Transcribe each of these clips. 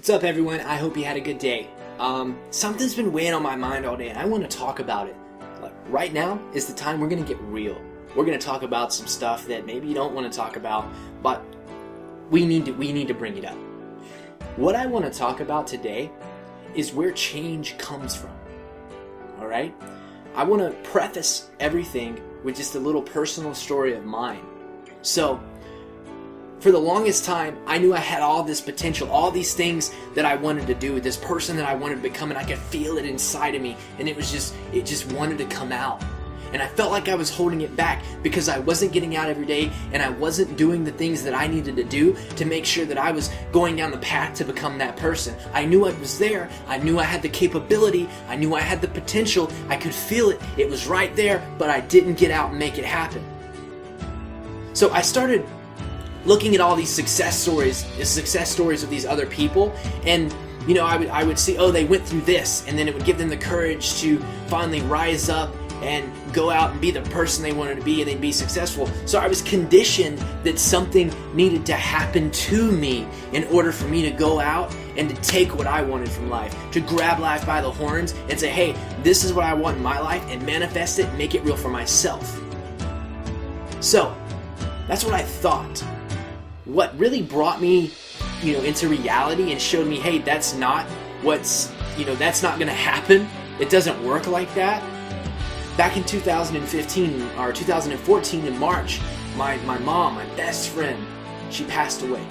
What's up, everyone? I hope you had a good day. Something's been weighing on my mind all day, and I want to talk about it. Right now is the time we're going to get real. We're going to talk about some stuff that maybe you don't want to talk about, but we need to bring it up. What I want to talk about today is where change comes from. All right? I want to preface everything with just a little personal story of mine. So, for the longest time, I knew I had all this potential, all these things that I wanted to do, this person that I wanted to become, and I could feel it inside of me, and it just wanted to come out. And I felt like I was holding it back because I wasn't getting out every day, and I wasn't doing the things that I needed to do to make sure that I was going down the path to become that person. I knew I was there, I knew I had the capability, I knew I had the potential, I could feel it, it was right there, but I didn't get out and make it happen. So I started looking at all these success stories of these other people, and I would see, oh, they went through this, and then it would give them the courage to finally rise up and go out and be the person they wanted to be, and they'd be successful. So I was conditioned that something needed to happen to me in order for me to go out and to take what I wanted from life, to grab life by the horns and say, hey, this is what I want in my life, and manifest it and make it real for myself. So that's what I thought. What really brought me, into reality and showed me, hey, that's not that's not going to happen. It doesn't work like that. Back in 2015 or 2014 in March, my mom, my best friend, she passed away.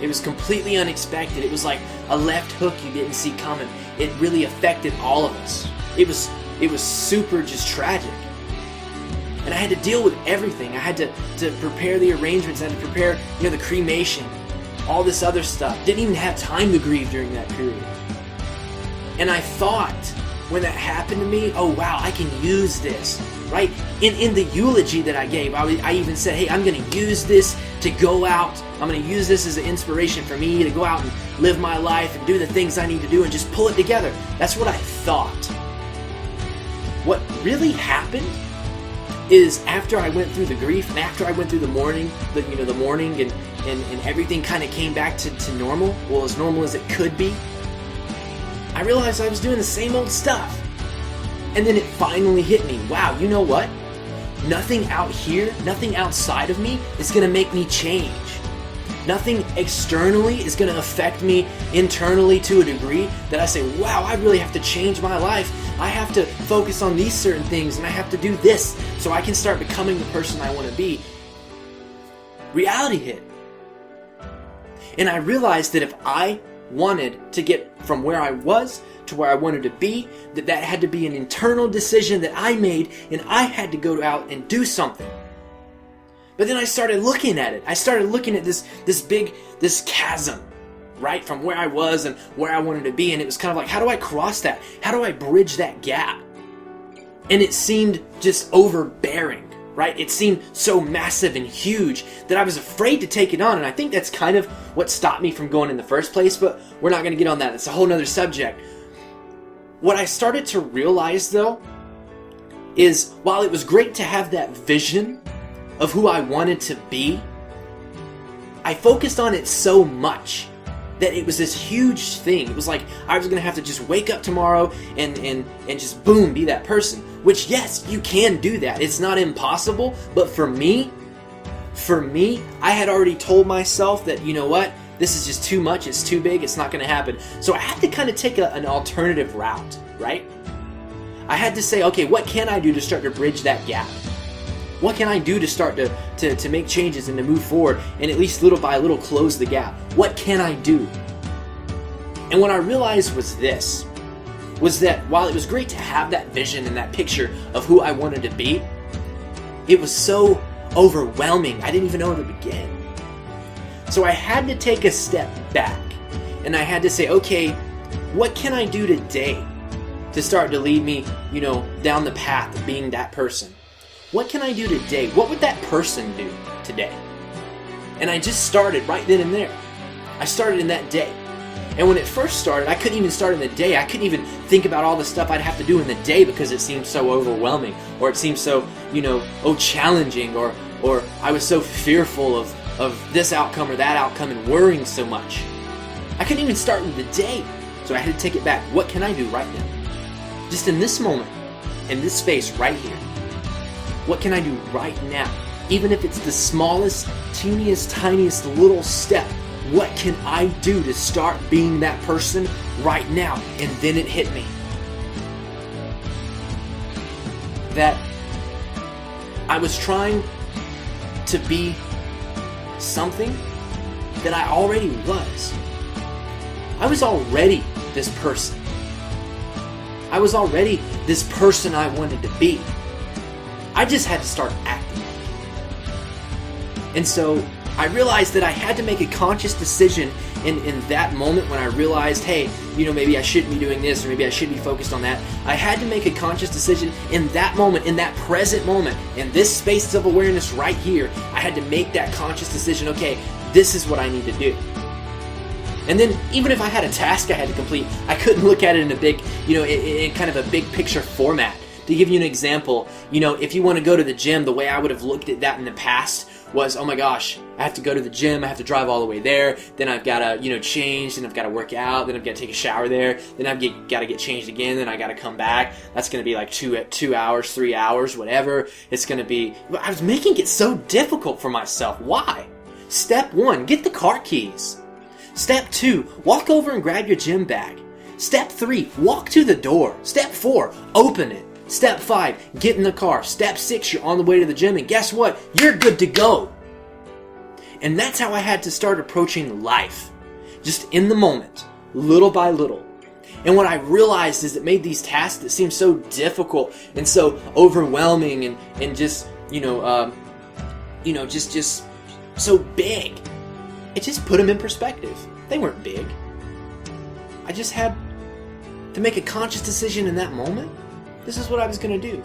It was completely unexpected. It was like a left hook you didn't see coming. It really affected all of us. It was super just tragic. And I had to deal with everything. I had to prepare the arrangements. I had to prepare, the cremation, all this other stuff. Didn't even have time to grieve during that period. And I thought, when that happened to me, oh wow, I can use this, right? In the eulogy that I gave, I even said, hey, I'm going to use this to go out. I'm going to use this as an inspiration for me to go out and live my life and do the things I need to do and just pull it together. That's what I thought. What really happened is after I went through the grief and after I went through the mourning, the mourning and everything kind of came back to normal, well, as normal as it could be, I realized I was doing the same old stuff. And then it finally hit me. Wow, you know what? Nothing out here, nothing outside of me is going to make me change. Nothing externally is going to affect me internally to a degree that I say, wow, I really have to change my life. I have to focus on these certain things, and I have to do this so I can start becoming the person I want to be. Reality hit. And I realized that if I wanted to get from where I was to where I wanted to be, that had to be an internal decision that I made, and I had to go out and do something. But then I started looking at it. I started looking at this chasm, right, from where I was and where I wanted to be, and it was kind of like, how do I cross that? How do I bridge that gap? And it seemed just overbearing, right? It seemed so massive and huge that I was afraid to take it on, and I think that's kind of what stopped me from going in the first place, but we're not going to get on that. It's a whole nother subject. What I started to realize, though, is while it was great to have that vision of who I wanted to be, I focused on it so much that it was this huge thing. It was like I was going to have to just wake up tomorrow and just boom, be that person. Which, yes, you can do that. It's not impossible. But for me, I had already told myself that, you know what? This is just too much. It's too big. It's not going to happen. So I had to kind of take an alternative route, right? I had to say, okay, what can I do to start to bridge that gap? What can I do to start to make changes and to move forward and at least little by little close the gap? What can I do? And what I realized was that while it was great to have that vision and that picture of who I wanted to be, it was so overwhelming. I didn't even know where to begin. So I had to take a step back and I had to say, okay, what can I do today to start to lead me, down the path of being that person? What can I do today? What would that person do today? And I just started right then and there. I started in that day. And when it first started, I couldn't even start in the day. I couldn't even think about all the stuff I'd have to do in the day because it seemed so overwhelming, or it seemed so, challenging, or I was so fearful of this outcome or that outcome and worrying so much. I couldn't even start with the day. So I had to take it back. What can I do right now? Just in this moment, in this space right here. What can I do right now? Even if it's the smallest, teeniest, tiniest little step, what can I do to start being that person right now? And then it hit me that I was trying to be something that I already was. I was already this person. I was already this person I wanted to be. I just had to start acting like it. And so I realized that I had to make a conscious decision in that moment when I realized, hey, maybe I shouldn't be doing this, or maybe I should be focused on that. I had to make a conscious decision in that moment, in that present moment, in this space of awareness right here. I had to make that conscious decision, okay, this is what I need to do. And then even if I had a task I had to complete, I couldn't look at it in a big, in kind of a big picture format. To give you an example, if you want to go to the gym, the way I would have looked at that in the past was, oh my gosh, I have to go to the gym, I have to drive all the way there, then I've got to, change, then I've got to work out, then I've got to take a shower there, then I've got to get changed again, then I got to come back. That's going to be like 2 hours, 3 hours, whatever. It's going to be, I was making it so difficult for myself. Why? Step 1, get the car keys. Step 2, walk over and grab your gym bag. Step 3, walk to the door. Step 4, open it. Step 5, get in the car. Step 6, you're on the way to the gym, and guess what? You're good to go. And that's how I had to start approaching life. Just in the moment, little by little. And what I realized is it made these tasks that seem so difficult and so overwhelming and just, just so big. It just put them in perspective. They weren't big. I just had to make a conscious decision in that moment. This is what I was going to do.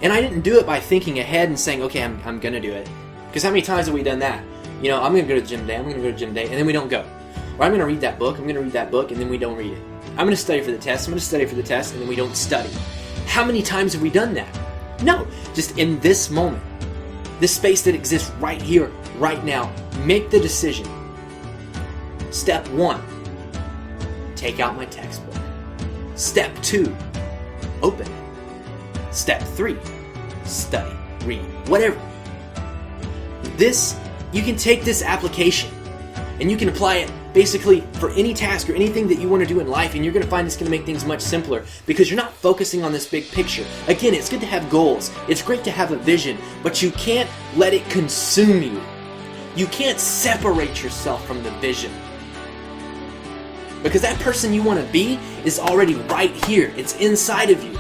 And I didn't do it by thinking ahead and saying, okay, I'm going to do it. Because how many times have we done that? I'm going to go to the gym today, I'm going to go to the gym today, and then we don't go. Or I'm going to read that book, and then we don't read it. I'm going to study for the test, and then we don't study. How many times have we done that? No, just in this moment. This space that exists right here, right now. Make the decision. Step 1, take out my textbook. Step 2, open it. Step 3, study, read, whatever. You can take this application and you can apply it basically for any task or anything that you want to do in life, and you're going to find it's going to make things much simpler because you're not focusing on this big picture. Again, it's good to have goals. It's great to have a vision, but you can't let it consume you. You can't separate yourself from the vision. Because that person you want to be is already right here. It's inside of you.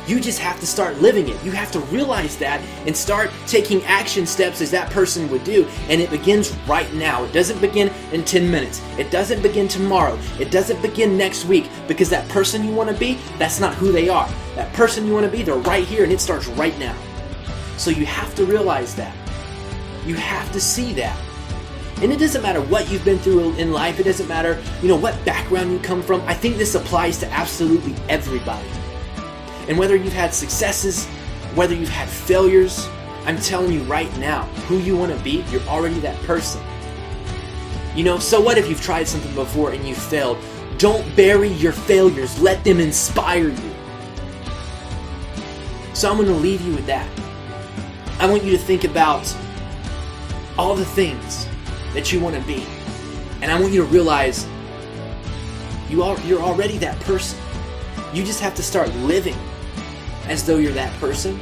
You just have to start living it. You have to realize that and start taking action steps as that person would do. And it begins right now. It doesn't begin in 10 minutes. It doesn't begin tomorrow. It doesn't begin next week. Because that person you want to be, that's not who they are. That person you want to be, they're right here, and it starts right now. So you have to realize that. You have to see that. And it doesn't matter what you've been through in life. It doesn't matter, what background you come from. I think this applies to absolutely everybody. And whether you've had successes, whether you've had failures, I'm telling you right now, who you want to be, you're already that person. So what if you've tried something before and you failed? Don't bury your failures. Let them inspire you. So I'm going to leave you with that. I want you to think about all the things that you want to be. And I want you to realize you're already that person. You just have to start living as though you're that person,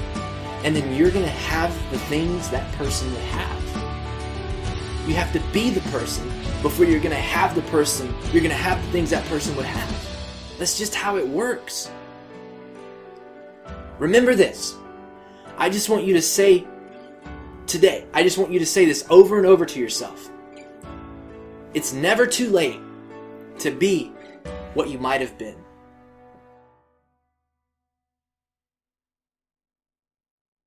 and then you're going to have the things that person would have. You have to be the person before you're going to have the person. You're going to have the things that person would have. That's just how it works. Remember this. I just want you to say today, I just want you to say this over and over to yourself. It's never too late to be what you might have been.